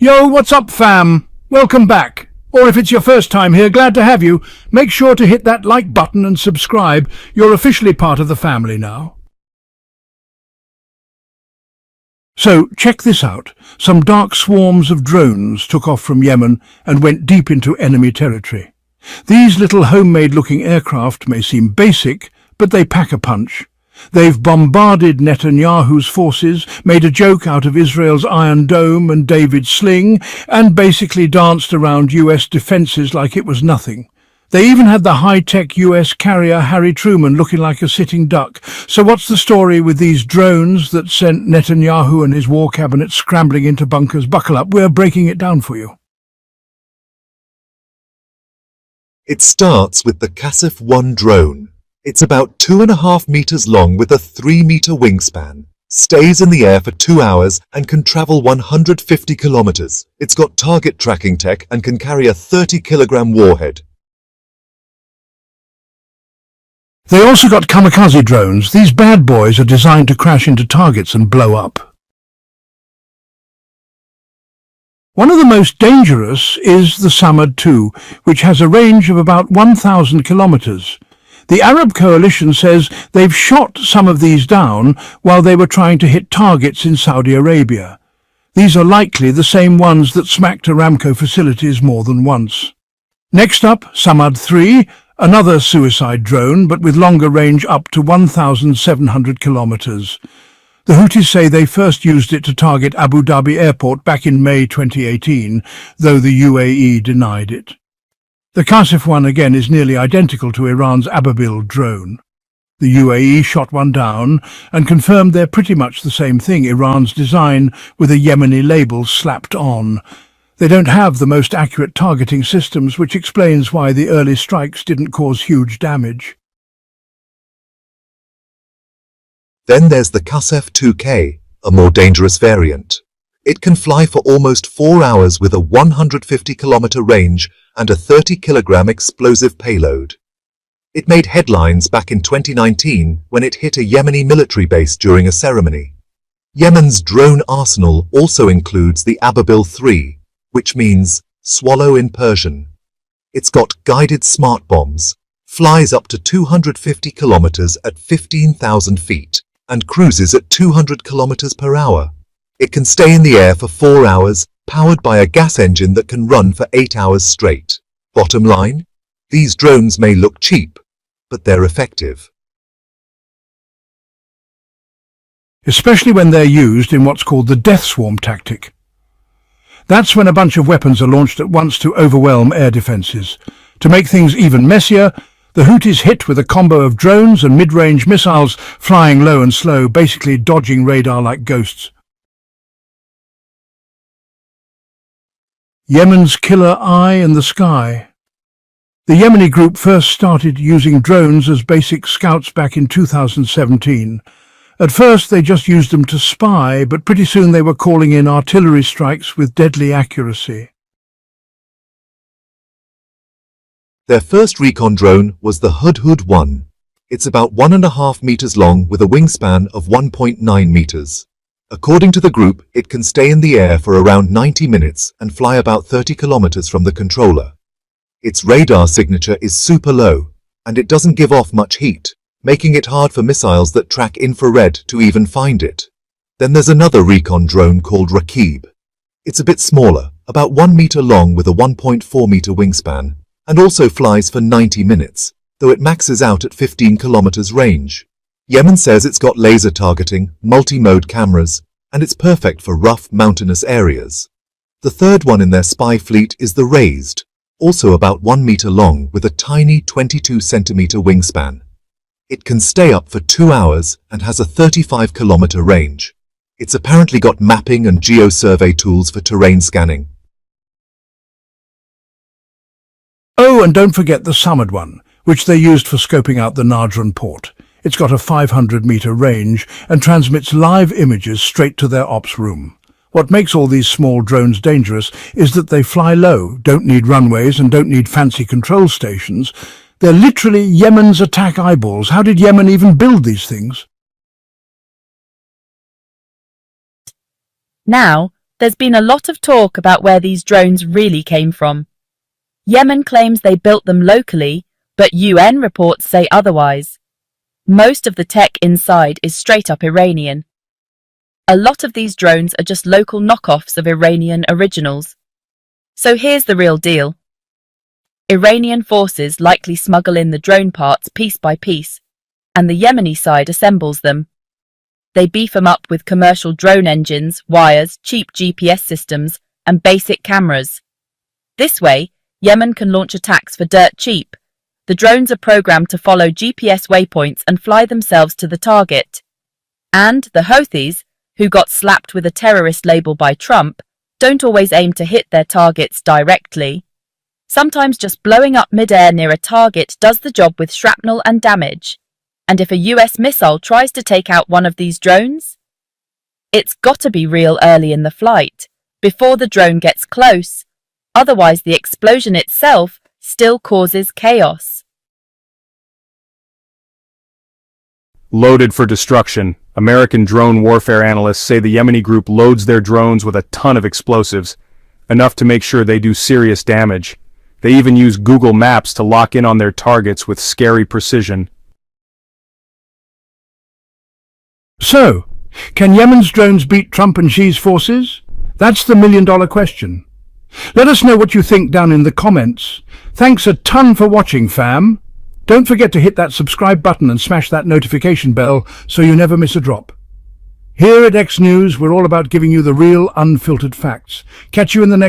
Yo, what's up, fam? Welcome back. Or if it's your first time here, glad to have you. Make sure to hit that like button and subscribe. You're officially part of the family now. So, check this out. Some dark swarms of drones took off from Yemen and went deep into enemy territory. These little homemade-looking aircraft may seem basic, but they pack a punch. They've bombarded Netanyahu's forces, made a joke out of Israel's Iron Dome and David's sling, and basically danced around US defences like it was nothing. They even had the high-tech US carrier Harry Truman looking like a sitting duck. So what's the story with these drones that sent Netanyahu and his war cabinet scrambling into bunkers? Buckle up, we're breaking it down for you. It starts with the Qasif-1 drone. It's about 2.5 meters long with a 3-meter wingspan, stays in the air for 2 hours and can travel 150 kilometers. It's got target tracking tech and can carry a 30-kilogram warhead. They also got kamikaze drones. These bad boys are designed to crash into targets and blow up. One of the most dangerous is the Samad 2, which has a range of about 1,000 kilometers. The Arab coalition says they've shot some of these down while they were trying to hit targets in Saudi Arabia. These are likely the same ones that smacked Aramco facilities more than once. Next up, Samad 3, another suicide drone, but with longer range up to 1,700 kilometers. The Houthis say they first used it to target Abu Dhabi Airport back in May 2018, though the UAE denied it. The Qasif-1 again is nearly identical to Iran's Ababil drone. The UAE shot one down and confirmed they're pretty much the same thing, Iran's design with a Yemeni label slapped on. They don't have the most accurate targeting systems, which explains why the early strikes didn't cause huge damage. Then there's the Qasif-2K, a more dangerous variant. It can fly for almost 4 hours with a 150-kilometer range and a 30-kilogram explosive payload. It made headlines back in 2019 when it hit a Yemeni military base during a ceremony. Yemen's drone arsenal also includes the Ababil 3, which means swallow in Persian. It's got guided smart bombs, flies up to 250 kilometers at 15,000 feet, and cruises at 200 kilometers per hour. It can stay in the air for 4 hours, powered by a gas engine that can run for 8 hours straight. Bottom line, these drones may look cheap, but they're effective. Especially when they're used in what's called the death swarm tactic. That's when a bunch of weapons are launched at once to overwhelm air defences. To make things even messier, the Houthis hit with a combo of drones and mid-range missiles flying low and slow, basically dodging radar like ghosts. Yemen's killer eye in the sky. The Yemeni group first started using drones as basic scouts back in 2017. At first they just used them to spy, but pretty soon they were calling in artillery strikes with deadly accuracy. Their first recon drone was the Hudhud-1. It's about 1.5 meters long with a wingspan of 1.9 meters. According to the group, it can stay in the air for around 90 minutes and fly about 30 kilometers from the controller. Its radar signature is super low, and it doesn't give off much heat, making it hard for missiles that track infrared to even find it. Then there's another recon drone called Raqib. It's a bit smaller, about 1 meter long with a 1.4 meter wingspan, and also flies for 90 minutes, though it maxes out at 15 kilometers range. Yemen says it's got laser targeting, multi-mode cameras, and it's perfect for rough, mountainous areas. The third one in their spy fleet is the Raised, also about 1 meter long with a tiny 22-centimeter wingspan. It can stay up for 2 hours and has a 35-kilometer range. It's apparently got mapping and geo-survey tools for terrain scanning. Oh, and don't forget the Samad 1, which they used for scoping out the Najran port. It's got a 500-meter range and transmits live images straight to their ops room. What makes all these small drones dangerous is that they fly low, don't need runways and don't need fancy control stations. They're literally Yemen's attack eyeballs. How did Yemen even build these things? Now, There's been a lot of talk about where these drones really came from. Yemen claims they built them locally, but UN reports say otherwise. Most of the tech inside is straight up Iranian. A lot of these drones are just local knockoffs of Iranian originals. So here's the real deal. Iranian forces likely smuggle in the drone parts piece by piece, and the Yemeni side assembles them. They beef them up with commercial drone engines, wires, cheap GPS systems, and basic cameras. This way, Yemen can launch attacks for dirt cheap. The drones are programmed to follow GPS waypoints and fly themselves to the target. And the Houthis, who got slapped with a terrorist label by Trump, don't always aim to hit their targets directly. Sometimes just blowing up mid-air near a target does the job with shrapnel and damage. And if a US missile tries to take out one of these drones, it's got to be real early in the flight, before the drone gets close. Otherwise, the explosion itself still causes chaos. Loaded for destruction. American drone warfare analysts say the Yemeni group loads their drones with a ton of explosives, enough to make sure they do serious damage. They even use Google Maps to lock in on their targets with scary precision. So, can Yemen's drones beat Trump and Xi's forces? That's the million-dollar question. Let us know what you think down in the comments. Thanks a ton for watching, fam. Don't forget to hit that subscribe button and smash that notification bell so you never miss a drop. Here at X News, we're all about giving you the real, unfiltered facts. Catch you in the next